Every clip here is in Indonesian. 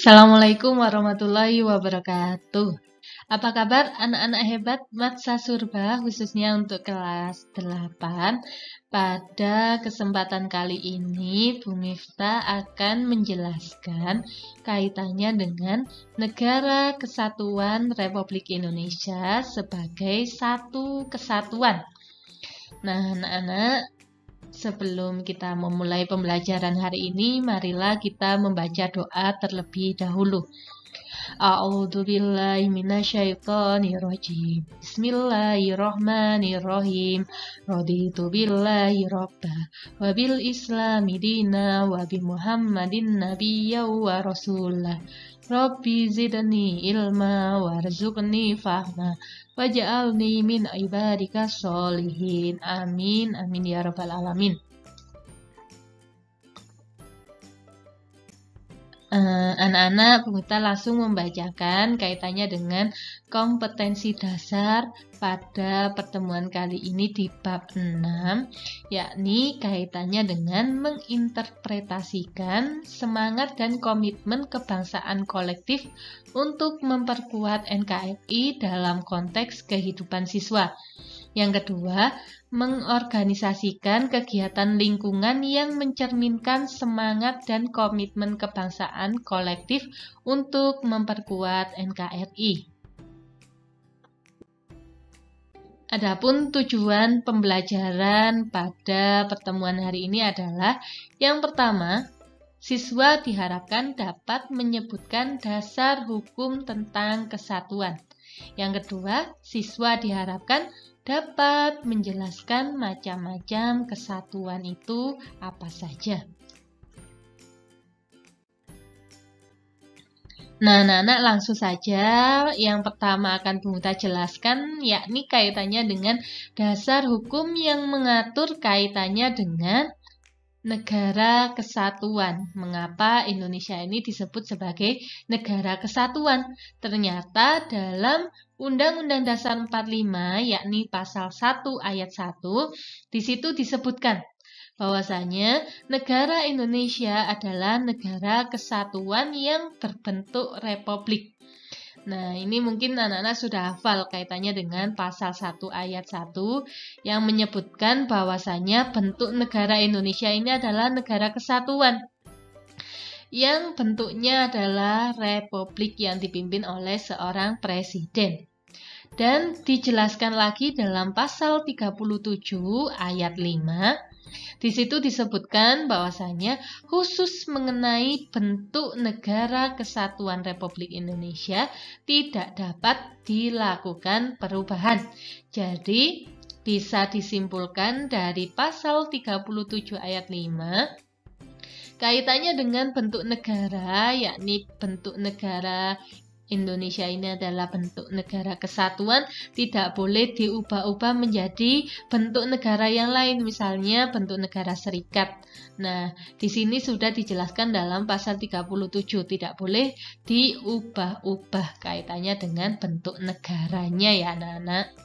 Assalamualaikum warahmatullahi wabarakatuh. Apa kabar anak-anak hebat Maksa Surba, khususnya untuk kelas 8? Pada kesempatan kali ini, Bu Miftah akan menjelaskan kaitannya dengan Negara Kesatuan Republik Indonesia sebagai satu kesatuan. Nah, anak-anak, sebelum kita memulai pembelajaran hari ini, marilah kita membaca doa terlebih dahulu. A'udzubillahi minasyaitonirrajim. Bismillahirrahmanirrahim. Raditu billahi robba wa bil islami dina wa bi Muhammadin nabiyya wa rasulah. Rabbi zidni ilma warzuqni fahma waj'alni min ibadika sholihin. Amin amin ya rabbal alamin. Anak-anak, kita langsung membacakan kaitannya dengan kompetensi dasar pada pertemuan kali ini di bab 6, yakni kaitannya dengan menginterpretasikan semangat dan komitmen kebangsaan kolektif untuk memperkuat NKRI dalam konteks kehidupan siswa. Yang kedua, mengorganisasikan kegiatan lingkungan yang mencerminkan semangat dan komitmen kebangsaan kolektif untuk memperkuat NKRI. Adapun tujuan pembelajaran pada pertemuan hari ini adalah yang pertama, siswa diharapkan dapat menyebutkan dasar hukum tentang kesatuan. Yang kedua, siswa diharapkan dapat menjelaskan macam-macam kesatuan itu apa saja. Nah, anak-anak, langsung saja yang pertama akan Bu Miftah jelaskan, yakni kaitannya dengan dasar hukum yang mengatur kaitannya dengan negara kesatuan. Mengapa Indonesia ini disebut sebagai negara kesatuan? Ternyata dalam Undang-Undang Dasar 45, yakni pasal 1 ayat 1, di situ disebutkan bahwasanya negara Indonesia adalah negara kesatuan yang berbentuk republik. Nah, ini mungkin anak-anak sudah hafal kaitannya dengan pasal 1 ayat 1 yang menyebutkan bahwasanya bentuk negara Indonesia ini adalah negara kesatuan yang bentuknya adalah republik yang dipimpin oleh seorang presiden. Dan dijelaskan lagi dalam pasal 37 ayat 5, di situ disebutkan bahwasanya khusus mengenai bentuk negara kesatuan Republik Indonesia tidak dapat dilakukan perubahan. Jadi bisa disimpulkan dari pasal 37 ayat 5, kaitannya dengan bentuk negara, yakni bentuk negara Indonesia ini adalah bentuk negara kesatuan, tidak boleh diubah-ubah menjadi bentuk negara yang lain, misalnya bentuk negara serikat. Nah, di sini sudah dijelaskan dalam pasal 37, tidak boleh diubah-ubah kaitannya dengan bentuk negaranya ya anak-anak.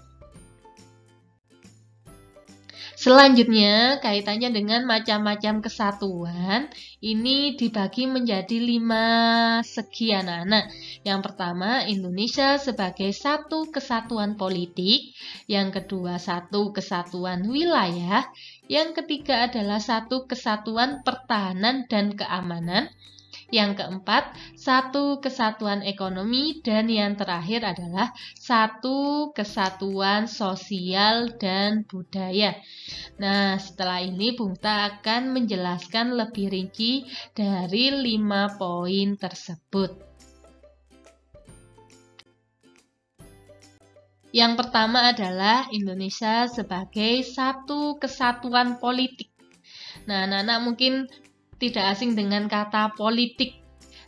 Selanjutnya, kaitannya dengan macam-macam kesatuan, ini dibagi menjadi 5 segi anak-anak. Yang pertama, Indonesia sebagai satu kesatuan politik. Yang kedua, satu kesatuan wilayah. Yang ketiga adalah satu kesatuan pertahanan dan keamanan. Yang keempat, satu kesatuan ekonomi, dan yang terakhir adalah satu kesatuan sosial dan budaya. Nah, setelah ini Bu Miftah akan menjelaskan lebih rinci dari 5 poin tersebut. Yang pertama adalah Indonesia sebagai satu kesatuan politik. Nah, anak-anak mungkin tidak asing dengan kata politik,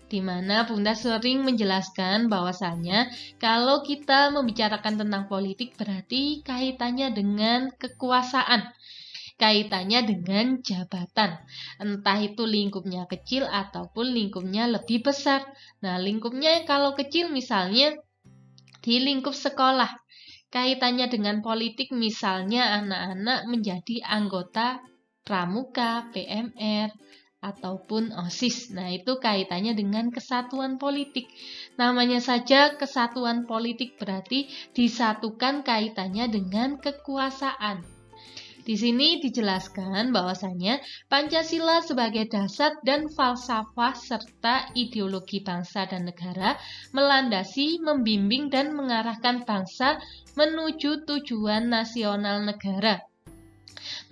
di mana Bu Miftah sering menjelaskan bahwasanya kalau kita membicarakan tentang politik berarti kaitannya dengan kekuasaan, kaitannya dengan jabatan, entah itu lingkupnya kecil ataupun lingkupnya lebih besar. Nah, lingkupnya kalau kecil misalnya di lingkup sekolah, kaitannya dengan politik misalnya anak-anak menjadi anggota pramuka, PMR, ataupun OSIS. Nah, itu kaitannya dengan kesatuan politik. Namanya saja kesatuan politik berarti disatukan kaitannya dengan kekuasaan. Di sini dijelaskan bahwasanya Pancasila sebagai dasar dan falsafah serta ideologi bangsa dan negara melandasi, membimbing, dan mengarahkan bangsa menuju tujuan nasional negara.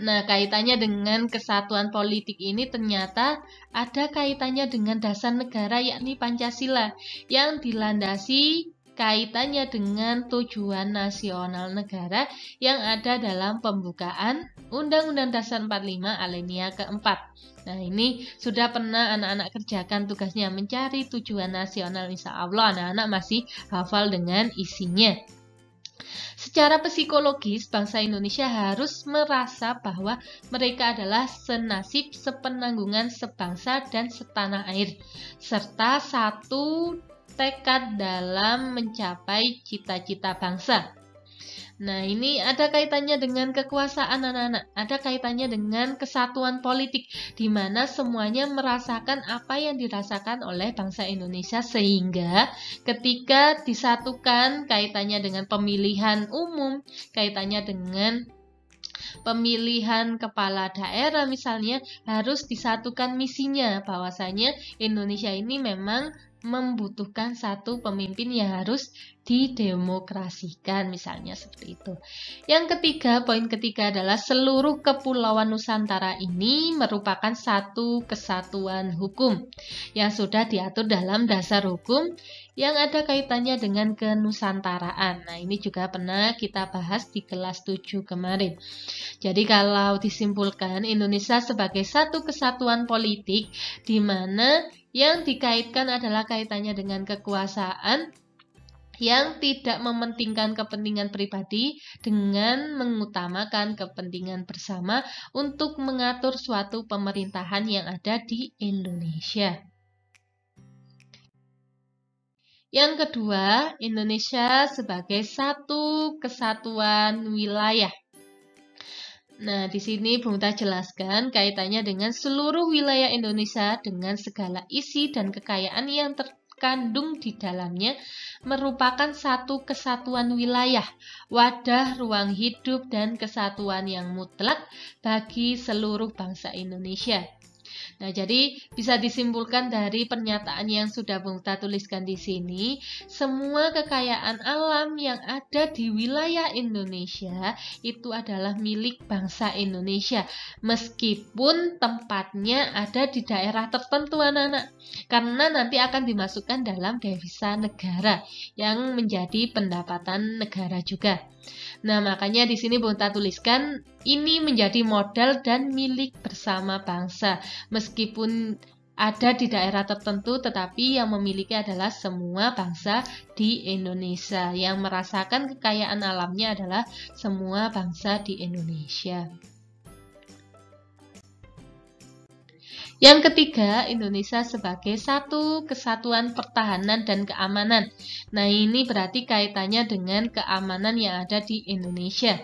Nah, kaitannya dengan kesatuan politik ini ternyata ada kaitannya dengan dasar negara yakni Pancasila yang dilandasi kaitannya dengan tujuan nasional negara yang ada dalam pembukaan Undang-Undang Dasar 45 alinea keempat. Nah, ini sudah pernah anak-anak kerjakan tugasnya mencari tujuan nasional, insya Allah anak-anak masih hafal dengan isinya. Secara psikologis, bangsa Indonesia harus merasa bahwa mereka adalah senasib, sepenanggungan, sebangsa, dan setanah air, serta satu tekad dalam mencapai cita-cita bangsa. Nah, ini ada kaitannya dengan kekuasaan anak-anak, ada kaitannya dengan kesatuan politik, di mana semuanya merasakan apa yang dirasakan oleh bangsa Indonesia, sehingga ketika disatukan kaitannya dengan pemilihan umum, kaitannya dengan pemilihan kepala daerah misalnya, harus disatukan misinya, bahwasanya Indonesia ini memang membutuhkan satu pemimpin yang harus didemokrasikan, misalnya seperti itu. Yang ketiga, poin ketiga adalah seluruh kepulauan Nusantara ini merupakan satu kesatuan hukum yang sudah diatur dalam dasar hukum yang ada kaitannya dengan kenusantaraan. Nah, ini juga pernah kita bahas di kelas 7 kemarin. Jadi kalau disimpulkan, Indonesia sebagai satu kesatuan politik di mana yang dikaitkan adalah kaitannya dengan kekuasaan yang tidak mementingkan kepentingan pribadi dengan mengutamakan kepentingan bersama untuk mengatur suatu pemerintahan yang ada di Indonesia. Yang kedua, Indonesia sebagai satu kesatuan wilayah. Nah, di sini Bung Ta jelaskan kaitannya dengan seluruh wilayah Indonesia dengan segala isi dan kekayaan yang terkandung di dalamnya merupakan satu kesatuan wilayah, wadah ruang hidup dan kesatuan yang mutlak bagi seluruh bangsa Indonesia. Nah, jadi bisa disimpulkan dari pernyataan yang sudah Bung Ta tuliskan di sini, semua kekayaan alam yang ada di wilayah Indonesia itu adalah milik bangsa Indonesia, meskipun tempatnya ada di daerah tertentu anak-anak, karena nanti akan dimasukkan dalam devisa negara yang menjadi pendapatan negara juga. Nah, makanya di sini Bung Ta tuliskan ini menjadi modal dan milik bersama bangsa. Meskipun ada di daerah tertentu, tetapi yang memiliki adalah semua bangsa di Indonesia. Yang merasakan kekayaan alamnya adalah semua bangsa di Indonesia. Yang ketiga, Indonesia sebagai satu kesatuan pertahanan dan keamanan. Nah, ini berarti kaitannya dengan keamanan yang ada di Indonesia.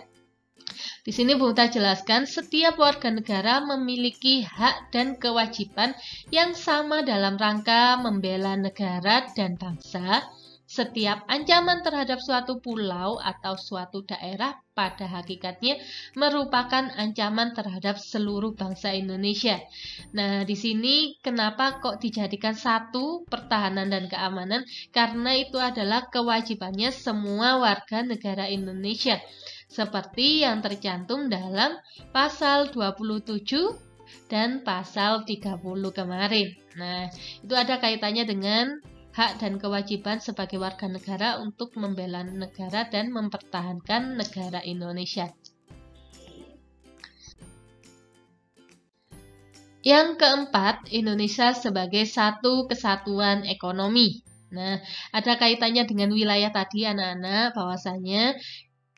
Di sini Bung Ta jelaskan, setiap warga negara memiliki hak dan kewajiban yang sama dalam rangka membela negara dan bangsa. Setiap ancaman terhadap suatu pulau atau suatu daerah pada hakikatnya merupakan ancaman terhadap seluruh bangsa Indonesia. Nah, di sini kenapa kok dijadikan satu pertahanan dan keamanan? Karena itu adalah kewajibannya semua warga negara Indonesia. Seperti yang tercantum dalam pasal 27 dan pasal 30 kemarin. Nah, itu ada kaitannya dengan hak dan kewajiban sebagai warga negara untuk membela negara dan mempertahankan negara Indonesia. Yang keempat, Indonesia sebagai satu kesatuan ekonomi. Nah, ada kaitannya dengan wilayah tadi anak-anak, bahwasanya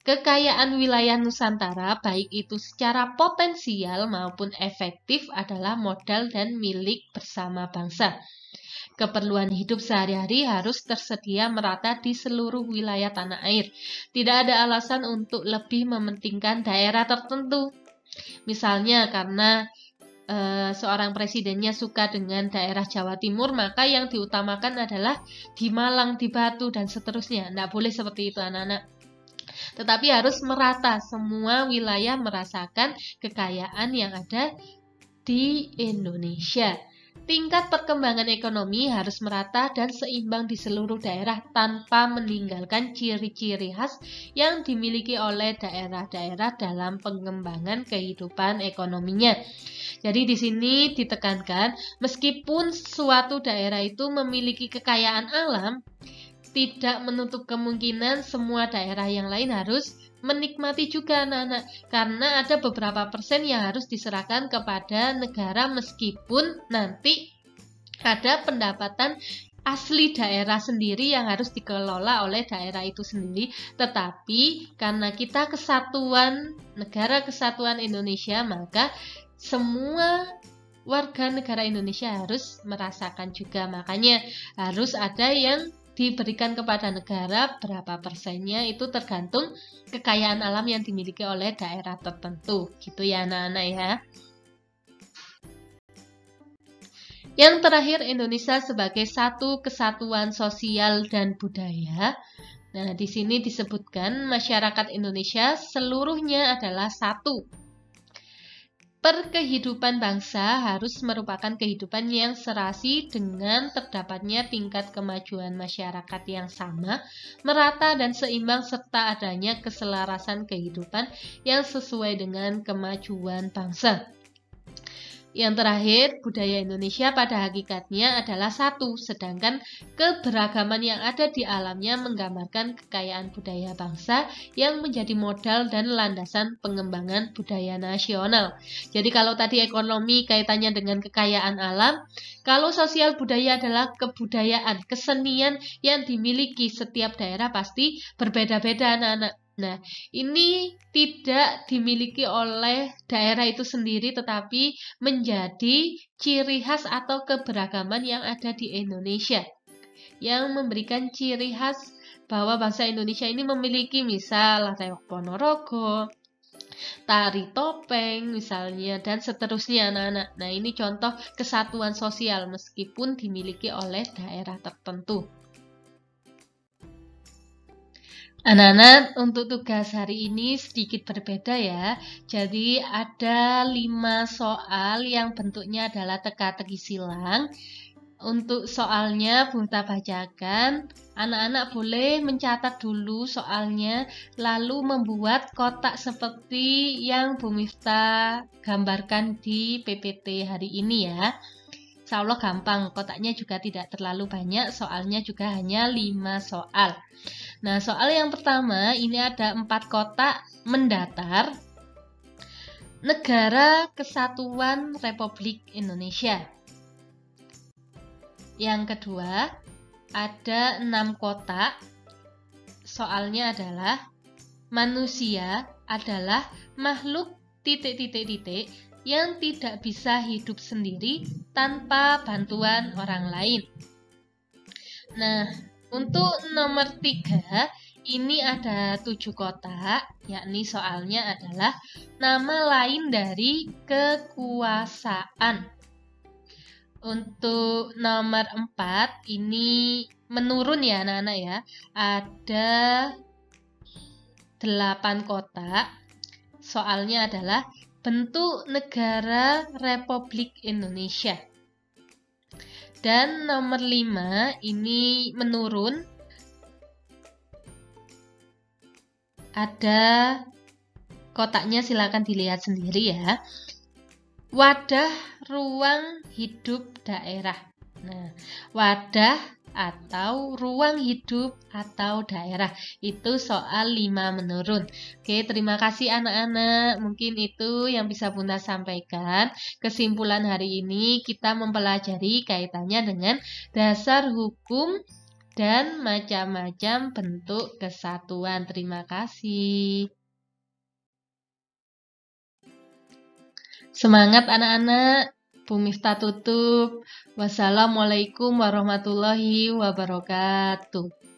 kekayaan wilayah Nusantara, baik itu secara potensial maupun efektif, adalah modal dan milik bersama bangsa. Keperluan hidup sehari-hari harus tersedia merata di seluruh wilayah tanah air. Tidak ada alasan untuk lebih mementingkan daerah tertentu. Misalnya karena seorang presidennya suka dengan daerah Jawa Timur, maka yang diutamakan adalah di Malang, di Batu, dan seterusnya. Nggak boleh seperti itu anak-anak. Tetapi harus merata, semua wilayah merasakan kekayaan yang ada di Indonesia. Tingkat perkembangan ekonomi harus merata dan seimbang di seluruh daerah tanpa meninggalkan ciri-ciri khas yang dimiliki oleh daerah-daerah dalam pengembangan kehidupan ekonominya. Jadi di sini ditekankan, meskipun suatu daerah itu memiliki kekayaan alam, tidak menutup kemungkinan semua daerah yang lain harus menikmati juga anak-anak, karena ada beberapa persen yang harus diserahkan kepada negara meskipun nanti ada pendapatan asli daerah sendiri yang harus dikelola oleh daerah itu sendiri. Tetapi karena kita kesatuan, negara kesatuan Indonesia, maka semua warga negara Indonesia harus merasakan juga. Makanya harus ada yang diberikan kepada negara, berapa persennya itu tergantung kekayaan alam yang dimiliki oleh daerah tertentu. Gitu ya anak-anak ya. Yang terakhir, Indonesia sebagai satu kesatuan sosial dan budaya. Nah, di sini disebutkan masyarakat Indonesia seluruhnya adalah satu. Perkehidupan bangsa harus merupakan kehidupan yang serasi dengan terdapatnya tingkat kemajuan masyarakat yang sama, merata dan seimbang serta adanya keselarasan kehidupan yang sesuai dengan kemajuan bangsa. Yang terakhir, budaya Indonesia pada hakikatnya adalah satu, sedangkan keberagaman yang ada di alamnya menggambarkan kekayaan budaya bangsa yang menjadi modal dan landasan pengembangan budaya nasional. Jadi kalau tadi ekonomi kaitannya dengan kekayaan alam, kalau sosial budaya adalah kebudayaan, kesenian yang dimiliki setiap daerah pasti berbeda-beda anak-anak. Nah, ini tidak dimiliki oleh daerah itu sendiri, tetapi menjadi ciri khas atau keberagaman yang ada di Indonesia, yang memberikan ciri khas bahwa bangsa Indonesia ini memiliki misal reok Ponorogo, tari topeng misalnya, dan seterusnya anak-anak. Nah, ini contoh kesatuan sosial meskipun dimiliki oleh daerah tertentu. Anak-anak, untuk tugas hari ini sedikit berbeda ya. Jadi ada 5 soal yang bentuknya adalah teka-teki silang. Untuk soalnya Bu Miftah bacakan. Anak-anak boleh mencatat dulu soalnya, lalu membuat kotak seperti yang Bu Miftah gambarkan di PPT hari ini ya. Insya Allah gampang, kotaknya juga tidak terlalu banyak, soalnya juga hanya 5 soal. Nah, soal yang pertama, ini ada 4 kotak mendatar. Negara Kesatuan Republik Indonesia. Yang kedua, ada 6 kotak. Soalnya adalah manusia adalah makhluk titik-titik-titik yang tidak bisa hidup sendiri tanpa bantuan orang lain. Nah, untuk nomor 3, ini ada 7 kotak, yakni soalnya adalah nama lain dari kekuasaan. Untuk nomor 4, ini menurun ya anak-anak ya, ada 8 kotak, soalnya adalah bentuk negara Republik Indonesia. Dan nomor 5 ini menurun, ada kotaknya, silakan dilihat sendiri ya. Wadah ruang hidup daerah. Nah, wadah atau ruang hidup atau daerah, itu soal 5 menurun. Oke, terima kasih anak-anak. Mungkin itu yang bisa Bunda sampaikan. Kesimpulan hari ini kita mempelajari kaitannya dengan dasar hukum dan macam-macam bentuk kesatuan. Terima kasih. Semangat anak-anak. Bu Miftah tutup. Wassalamualaikum warahmatullahi wabarakatuh.